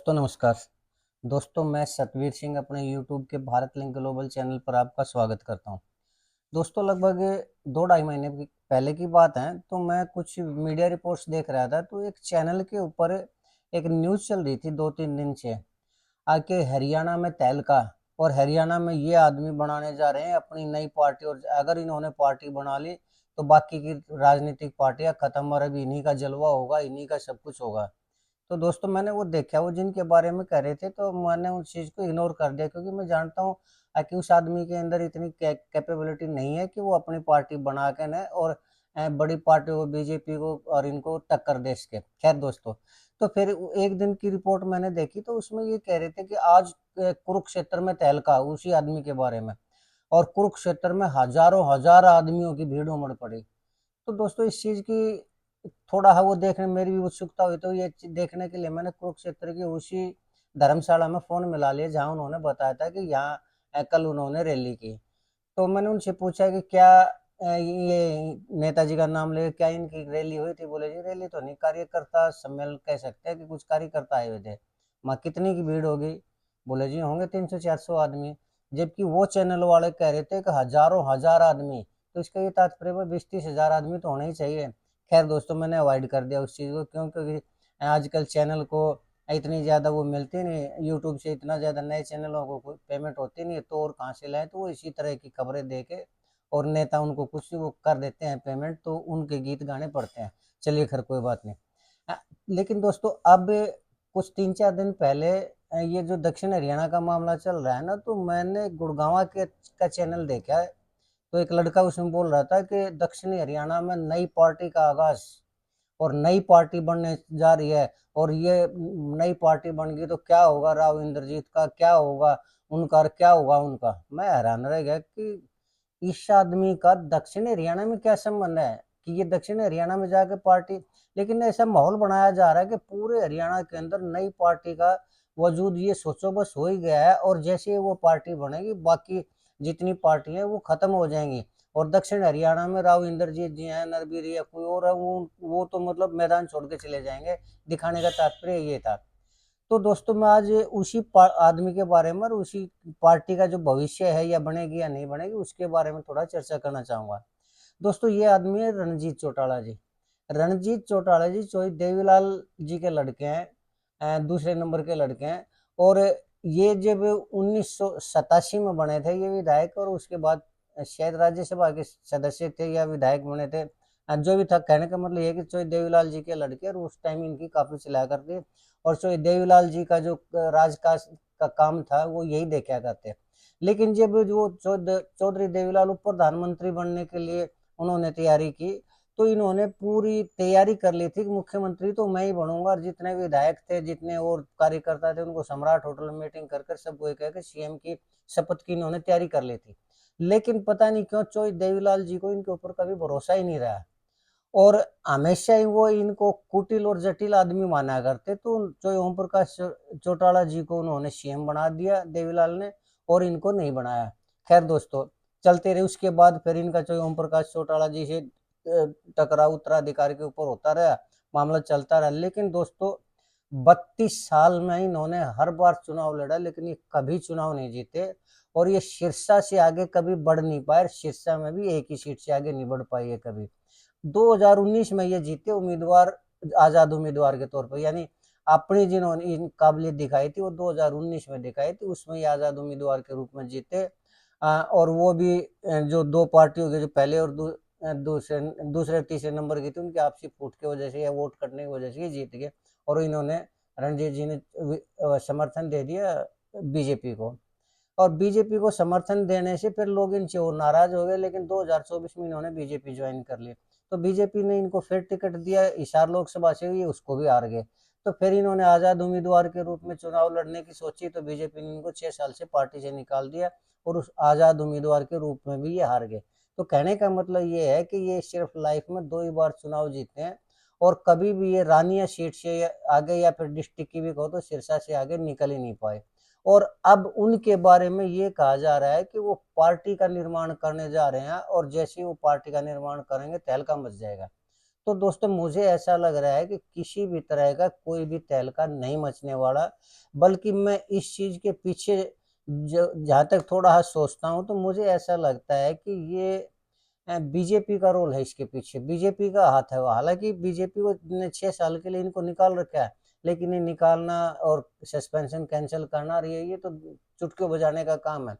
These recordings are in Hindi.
दोस्तों नमस्कार। दोस्तों मैं सतवीर सिंह अपने यूट्यूब के भारत लिंक ग्लोबल चैनल पर आपका स्वागत करता हूं। दोस्तों लगभग 2 ढाई महीने पहले की बात है, तो मैं कुछ मीडिया रिपोर्ट्स देख रहा था, तो एक चैनल के ऊपर एक न्यूज़ चल रही थी 2-3 दिन से आके हरियाणा में तहलका। और हरियाणा में ये आदमी बनाने जा रहे हैं अपनी नई पार्टी, और अगर इन्होंने पार्टी बना ली तो बाकी की राजनीतिक पार्टियां खत्म, और अभी इन्हीं का जलवा होगा, इन्हीं का सब कुछ होगा। तो दोस्तों मैंने वो देखा, वो जिनके बारे में कह रहे थे, तो मैंने उस चीज़ को इग्नोर कर दिया, क्योंकि मैं जानता हूँ कि उस आदमी के अंदर इतनी कैपेबिलिटी नहीं है कि वो अपनी पार्टी बना के न और बड़ी पार्टी को, बीजेपी को और इनको टक्कर दे सके। खैर दोस्तों, तो फिर एक दिन की रिपोर्ट मैंने देखी, तो उसमें ये कह रहे थे कि आज कुरुक्षेत्र में तहलका उसी आदमी के बारे में, और कुरुक्षेत्र में हजारों हजार आदमियों की भीड़ उमड़ पड़ी। तो दोस्तों इस चीज़ की थोड़ा है वो देखने मेरी भी उत्सुकता हुई, तो ये देखने के लिए मैंने कुरुक्षेत्र की उसी धर्मशाला में फ़ोन मिला लिया जहाँ उन्होंने बताया था कि यहाँ कल उन्होंने रैली की। तो मैंने उनसे पूछा कि क्या ये नेताजी का नाम लेके क्या इनकी रैली हुई थी? बोले जी रैली तो नहीं, कार्यकर्ता सम्मेलन कह सकते हैं कि कुछ कार्यकर्ता आए हुए थे। मैं कितनी की भीड़ होगी? बोले जी होंगे 300-400 आदमी। जबकि वो चैनल वाले कह रहे थे कि हजारों हजार आदमी। तो इसका ये तात्पर्य है 20-30 हजार आदमी तो होने ही चाहिए। खैर दोस्तों मैंने अवॉइड कर दिया उस चीज़ को, क्यों? क्योंकि आजकल चैनल को इतनी ज़्यादा वो मिलती नहीं, यूट्यूब से इतना ज़्यादा नए चैनलों को कोई पेमेंट होती नहीं है, तो और कहाँ से लाएँ? तो वो इसी तरह की खबरें दे के और नेता उनको कुछ वो कर देते हैं पेमेंट, तो उनके गीत गाने पड़ते हैं। चलिए खैर कोई बात नहीं। अ, लेकिन दोस्तों अब कुछ 3-4 दिन पहले ये जो दक्षिण हरियाणा का मामला चल रहा है ना, तो मैंने गुड़गांव के का चैनल देखा है। तो एक लड़का उसमें बोल रहा था कि दक्षिणी हरियाणा में नई पार्टी का आगाज, और नई पार्टी बनने जा रही है, और ये नई पार्टी बन गई तो क्या होगा राव इंद्रजीत का, क्या होगा उनका, और क्या होगा उनका। मैं हैरान रह गया कि इस आदमी का दक्षिण हरियाणा में क्या संबंध है कि ये दक्षिण हरियाणा में जाके पार्टी। लेकिन ऐसा माहौल बनाया जा रहा है कि पूरे हरियाणा के अंदर नई पार्टी का वजूद, ये सोचो बस हो ही गया है, और जैसे वो पार्टी बनेगी बाकी जितनी पार्टी है वो खत्म हो जाएंगी। और दक्षिण हरियाणा में राव इंद्रजीत जी हैं, नरबीर या कोई और है, वो तो मतलब मैदान छोड़ के चले जाएंगे। दिखाने का तात्पर्य ये था। तो दोस्तों मैं आज उसी आदमी के बारे में और उसी पार्टी का जो भविष्य है, या बनेगी या नहीं बनेगी, उसके बारे में थोड़ा चर्चा करना चाहूँगा। दोस्तों ये आदमी है रणजीत चौटाला जी। रणजीत चौटाला जी चौधरी देवीलाल जी के लड़के हैं, दूसरे नंबर के लड़के हैं। और ये जब 1987 में बने थे ये विधायक, और उसके बाद शायद राज्यसभा के सदस्य थे या विधायक बने थे। जो भी था, कहने का मतलब ये है कि चौधरी देवीलाल जी के लड़के, और उस टाइम इनकी काफ़ी चलाया करते। और चौधरी देवीलाल जी का जो राजकाज का काम था वो यही देखा करते। लेकिन जब वो चौधरी देवीलाल उप प्रधानमंत्री बनने के लिए उन्होंने तैयारी की, तो इन्होंने पूरी तैयारी कर ली थी कि मुख्यमंत्री तो मैं ही बनूंगा, और जितने विधायक थे, जितने और कार्यकर्ता थे, उनको सम्राट होटल में मीटिंग कर कर सबको एक एक सीएम की शपथ की इन्होंने तैयारी कर ली थी। लेकिन पता नहीं क्यों चौधरी देवीलाल जी को इनके ऊपर कभी भरोसा ही नहीं रहा, और हमेशा ही वो इनको कुटिल और जटिल आदमी माना करते। तो जो ओम प्रकाश चौटाला जी को उन्होंने सीएम बना दिया देवीलाल ने, और इनको नहीं बनाया। खैर दोस्तों चलते रहे, उसके बाद फिर इनका जो ओम प्रकाश चौटाला जी से टकराव उत्तराधिकारी के ऊपर होता रहा, मामला चलता रहा। लेकिन दोस्तों 32 साल में इन्होंने हर बार चुनाव लड़ा, लेकिन ये कभी चुनाव नहीं जीते, और ये सिरसा से आगे कभी बढ़ नहीं पाए। सिरसा में भी एक ही सीट से आगे नहीं बढ़ पाई है कभी। 2019 में ये जीते उम्मीदवार, आजाद उम्मीदवार के तौर पर, यानी अपनी जिन्होंने काबिलियत दिखाई थी वो 2019 में दिखाई थी, उसमें ये आजाद उम्मीदवार के रूप में जीते। और वो भी जो दो पार्टियों के जो पहले और दूसरे दूसरे तीसरे नंबर की थी, उनकी आपसी फूट की वजह से या वोट कटने की वजह से ये जीत गए, और इन्होंने रणजीत जी ने समर्थन दे दिया बीजेपी को। और बीजेपी को समर्थन देने से फिर लोग इनसे और नाराज हो गए, लेकिन 2024 में इन्होंने बीजेपी ज्वाइन कर ली। तो बीजेपी ने इनको फिर टिकट दिया, हिसार लोकसभा से ये उसको भी हार गए। तो फिर इन्होंने आजाद उम्मीदवार के रूप में चुनाव लड़ने की सोची, तो बीजेपी ने इनको 6 साल से पार्टी से निकाल दिया, और उस आजाद उम्मीदवार के रूप में भी ये हार गए। तो कहने का मतलब ये है कि ये सिर्फ लाइफ में 2 ही बार चुनाव जीते हैं, और कभी भी ये रानिया सीट से आगे, या फिर डिस्ट्रिक्ट की भी कहो तो सिरसा से आगे निकल ही नहीं पाए। और अब उनके बारे में ये कहा जा रहा है कि वो पार्टी का निर्माण करने जा रहे हैं, और जैसे ही वो पार्टी का निर्माण करेंगे तहलका मच जाएगा। तो दोस्तों मुझे ऐसा लग रहा है कि किसी भी तरह का कोई भी तहलका नहीं मचने वाला, बल्कि मैं इस चीज़ के पीछे जहाँ तक थोड़ा हाँ सोचता हूँ, तो मुझे ऐसा लगता है कि ये बीजेपी का रोल है इसके पीछे, बीजेपी का हाथ है। हालांकि बीजेपी को ने 6 साल के लिए इनको निकाल रखा है, लेकिन ये निकालना और सस्पेंशन कैंसिल करना और ये तो चुटकी बजाने का काम है।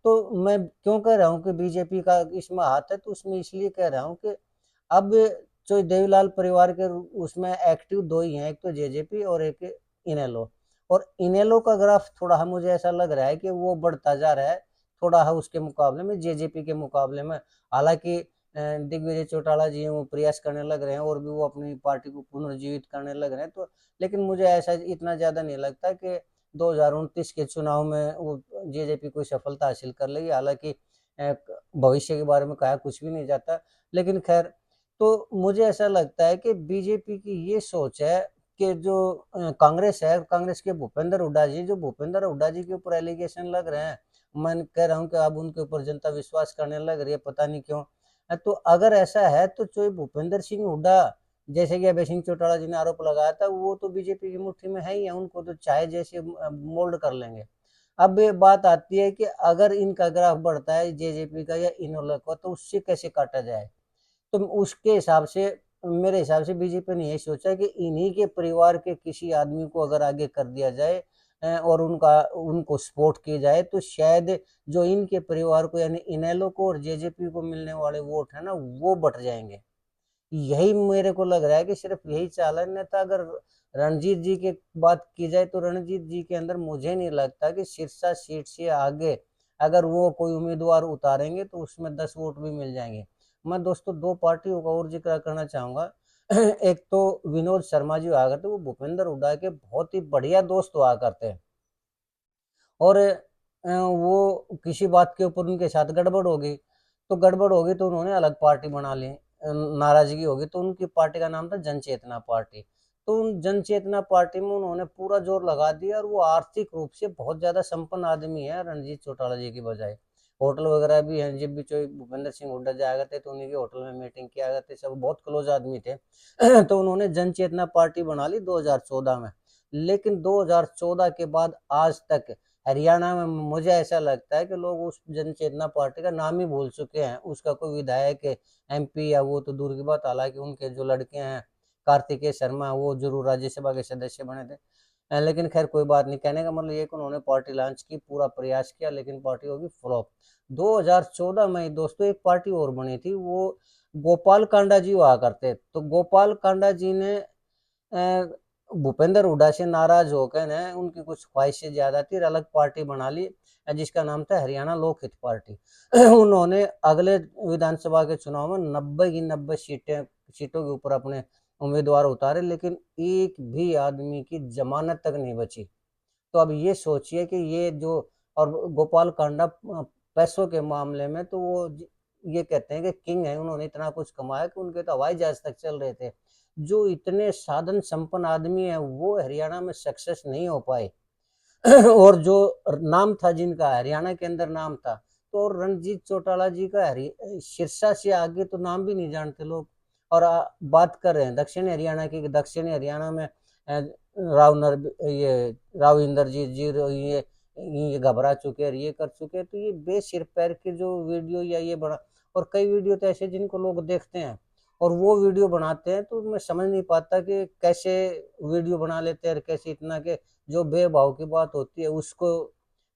तो मैं क्यों कह रहा हूँ कि बीजेपी का इसमें हाथ है, तो उसमें इसलिए कह रहा हूँ कि अब जो देवीलाल परिवार के उसमें एक्टिव दो ही हैं, एक तो जेजेपी और एक इनेलो। और इनेलो का ग्राफ थोड़ा मुझे ऐसा लग रहा है कि वो बढ़ता जा रहा है थोड़ा उसके मुकाबले में, जेजेपी के मुकाबले में। हालांकि दिग्विजय चौटाला जी वो प्रयास करने लग रहे हैं और भी वो अपनी पार्टी को पुनर्जीवित करने लग रहे हैं, तो लेकिन मुझे ऐसा इतना ज्यादा नहीं लगता कि 2029 के चुनाव में वो जेजेपी कोई सफलता हासिल कर लेगी। हालांकि भविष्य के बारे में कहा कुछ भी नहीं जाता, लेकिन खैर। तो मुझे ऐसा लगता है कि बीजेपी की ये सोच है कि जो कांग्रेस है, कांग्रेस के भूपेंद्र हुड्डा जी, जो भूपेंद्र हुड्डा जी के ऊपर एलिगेशन लग रहे हैं, मैं कह रहा हूँ कि अब उनके ऊपर जनता विश्वास करने लग रही है, पता नहीं क्यों। तो अगर ऐसा है तो जो भूपेंद्र सिंह हुड्डा, जैसे कि अभय सिंह चौटाला जी ने आरोप लगाया था, वो तो बीजेपी की मुट्ठी में है ही है, उनको तो चाहे जैसे मोल्ड कर लेंगे। अब ये बात आती है कि अगर इनका ग्राफ बढ़ता है जेजेपी का या इनोला का, तो उससे कैसे काटा जाए। तो उसके हिसाब से, मेरे हिसाब से बीजेपी ने यही सोचा कि इन्हीं के परिवार के किसी आदमी को अगर आगे कर दिया जाए और उनको सपोर्ट किया जाए, तो शायद जो इनके परिवार को यानी इनेलो को और जेजेपी को मिलने वाले वोट है ना, वो बढ़ जाएंगे। यही मेरे को लग रहा है कि सिर्फ यही चाल है। अन्यथा अगर रणजीत जी की बात की जाए, तो रणजीत जी के अंदर मुझे नहीं लगता कि सिरसा सीट से आगे अगर वो कोई उम्मीदवार उतारेंगे तो उसमें 10 वोट भी मिल जाएंगे। मैं दोस्तों दो पार्टियों का और जिक्र करना चाहूंगा। एक तो विनोद शर्मा जी हुआ करते, वो भूपेंद्र हुड्डा के बहुत ही बढ़िया दोस्त हुआ करते हैं। और वो किसी बात के ऊपर उनके साथ गड़बड़ हो गई, तो उन्होंने अलग पार्टी बना ली। नाराजगी होगी तो उनकी पार्टी का नाम था जन चेतना पार्टी। तो उन जन चेतना पार्टी में उन्होंने पूरा जोर लगा दिया, और वो आर्थिक रूप से बहुत ज्यादा संपन्न आदमी है रणजीत चौटाला जी की बजाय। होटल वगैरह भी हैं, जब भी कोई भूपेंद्र सिंह हुड्डा जाया करते तो उन्हीं के होटल में मीटिंग किया करते, सब बहुत क्लोज आदमी थे। तो उन्होंने जन चेतना पार्टी बना ली 2014 में। लेकिन 2014 के बाद आज तक हरियाणा में मुझे ऐसा लगता है कि लोग उस जन चेतना पार्टी का नाम ही भूल चुके हैं। उसका कोई विधायक एमपी या वो तो दूर की बात, हालांकि उनके जो लड़के हैं कार्तिकेय शर्मा, वो जरूर राज्यसभा के सदस्य बने थे। लेकिन खैर कोई बात नहीं, कहने का मतलब ये कि उन्होंने पार्टी लॉन्च की, पूरा प्रयास किया, लेकिन पार्टी होगी फ्लॉप। 2014 में दोस्तों एक पार्टी और बनी थी, वो गोपाल कांडा जी हुआ करते। तो गोपाल कांडा जी ने भूपेंद्र हुड्डा से नाराज होकर ने उनकी कुछ ख्वाहिशें ज्यादा थी, अलग पार्टी बना ली जिसका नाम था हरियाणा लोकहित पार्टी। उन्होंने अगले विधानसभा के चुनाव में 90 की 90 सीटों के ऊपर अपने उम्मीदवार उतारे, लेकिन एक भी आदमी की जमानत तक नहीं बची। तो अब ये सोचिए कि ये जो, और गोपाल कांडा पैसों के मामले में तो वो ये कहते हैं कि किंग है, उन्होंने इतना कुछ कमाया कि उनके तो हवाई जहाज तक चल रहे थे। जो इतने साधन संपन्न आदमी है वो हरियाणा में सक्सेस नहीं हो पाए। और जो नाम था जिनका हरियाणा के अंदर नाम था, तो रणजीत चौटाला जी का सिरसा से आगे तो नाम भी नहीं जानते लोग। और बात कर रहे हैं दक्षिण हरियाणा की, दक्षिणी हरियाणा में राव नर ये राव इंद्रजीत जी ये घबरा चुके हैं, ये कर चुके हैं। तो ये बेसिर पैर के जो वीडियो या ये बना, और कई वीडियो तो ऐसे जिनको लोग देखते हैं और वो वीडियो बनाते हैं, तो मैं समझ नहीं पाता कि कैसे वीडियो बना लेते हैं, और कैसे इतना के जो बेभाव की बात होती है उसको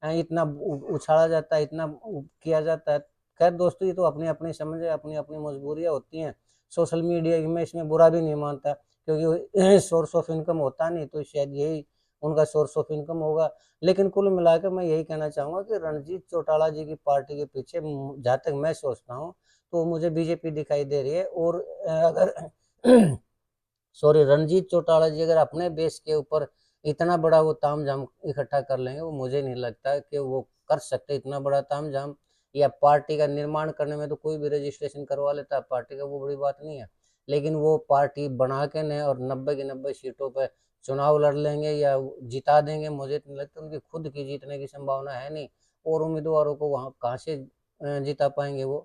इतना उछाला जाता है, इतना किया जाता है। खैर दोस्तों, ये तो अपनी अपनी समझ है, अपनी अपनी मजबूरियां होती हैं। सोशल मीडिया में इसमें बुरा भी नहीं मानता, क्योंकि सोर्स ऑफ इनकम होता नहीं, तो शायद यही उनका सोर्स ऑफ इनकम होगा। लेकिन कुल मिलाकर मैं यही कहना चाहूंगा कि रणजीत चौटाला जी की पार्टी के पीछे जहां तक मैं सोचता हूँ, तो मुझे बीजेपी दिखाई दे रही है। और अगर सॉरी, रणजीत चौटाला जी अगर अपने बेस के ऊपर इतना बड़ा वो तामझाम इकट्ठा कर लेंगे, वो मुझे नहीं लगता कि वो कर सकते इतना बड़ा तामझाम। या पार्टी का निर्माण करने में तो कोई भी रजिस्ट्रेशन करवा लेता है पार्टी का, वो बड़ी बात नहीं है। लेकिन वो पार्टी बना के ने और 90 की 90 सीटों पर चुनाव लड़ लेंगे या जिता देंगे, मुझे नहीं लगता। उनकी खुद की जीतने की संभावना है नहीं, और उम्मीदवारों को वहां कहाँ से जिता पाएंगे वो।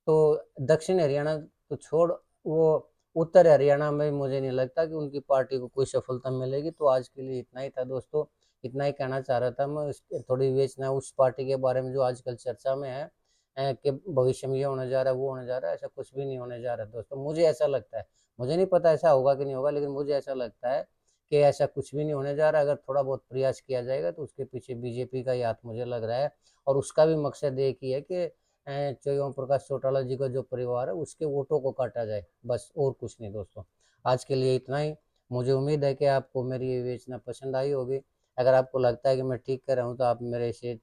तो दक्षिण हरियाणा तो छोड़, वो उत्तर हरियाणा में मुझे नहीं लगता कि उनकी पार्टी को कोई सफलता मिलेगी। तो आज के लिए इतना ही था दोस्तों, इतना ही कहना चाह रहा था मैं। थोड़ी विवेचना उस पार्टी के बारे में जो आजकल चर्चा में है, कि भविष्य में ये होने जा रहा है, वो होने जा रहा है। ऐसा कुछ भी नहीं होने जा रहा है दोस्तों, मुझे ऐसा लगता है। मुझे नहीं पता ऐसा होगा कि नहीं होगा, लेकिन मुझे ऐसा लगता है कि ऐसा कुछ भी नहीं होने जा रहा है। अगर थोड़ा बहुत प्रयास किया जाएगा तो उसके पीछे बीजेपी का ही हाथ मुझे लग रहा है। और उसका भी मकसद एक ही है कि जो ओम प्रकाश चौटाला जी का जो परिवार है उसके वोटों को काटा जाए, बस, और कुछ नहीं दोस्तों। आज के लिए इतना ही। मुझे उम्मीद है कि आपको मेरी ये विवेचना पसंद आई होगी। अगर आपको लगता है कि मैं ठीक कर रहा हूँ तो आप मेरे से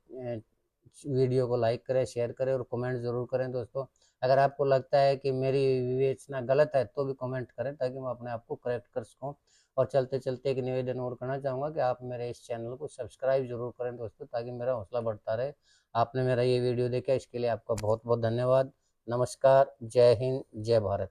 वीडियो को लाइक करें, शेयर करें और कमेंट ज़रूर करें दोस्तों। अगर आपको लगता है कि मेरी विवेचना गलत है तो भी कमेंट करें, ताकि मैं अपने आप को करेक्ट कर सकूँ। और चलते चलते एक निवेदन और करना चाहूँगा कि आप मेरे इस चैनल को सब्सक्राइब जरूर करें दोस्तों, ताकि मेरा हौसला बढ़ता रहे। आपने मेरा ये वीडियो देखा, इसके लिए आपका बहुत बहुत धन्यवाद। नमस्कार, जय हिंद, जय भारत।